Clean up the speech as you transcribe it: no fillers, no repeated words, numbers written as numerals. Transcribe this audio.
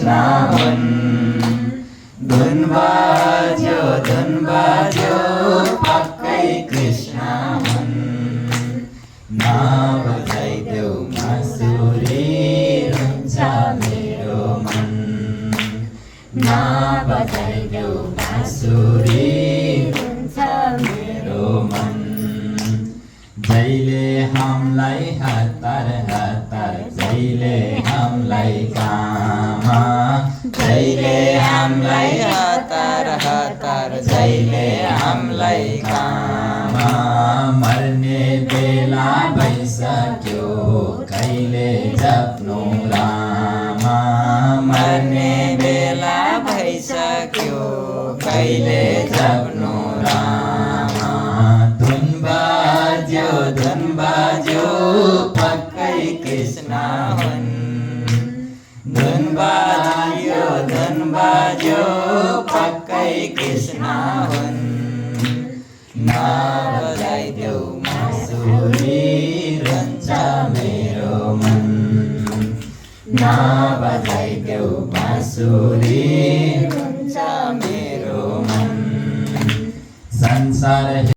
कृष्ण हुन् धुन बाज्यो पक्कै कृष्ण हुन् नबजाइदेऊ बाँसुरी रुन्छ मेरो मन नबजाइदेऊ बाँसुरी रुन्छ मेरो मन जहिले हामीलाई हतार जहिले हामीलाई काम जहिले हामीलाई हतार जहिले हामीलाई काम मर्ने बेला भइसक्यो कहिले जप्नु राम मर्ने बेला भइसक्यो कहिले जप्नु राम धुन बाज्यो पक्कै कृष्ण हुन् धुन बाज्यो पक्कै कृष्ण हुन् नबजाइदेऊ बाँसुरी रुन्छ मेरो मन नबजाइदेऊ बाँसुरी रुन्छ मेरो मन संसार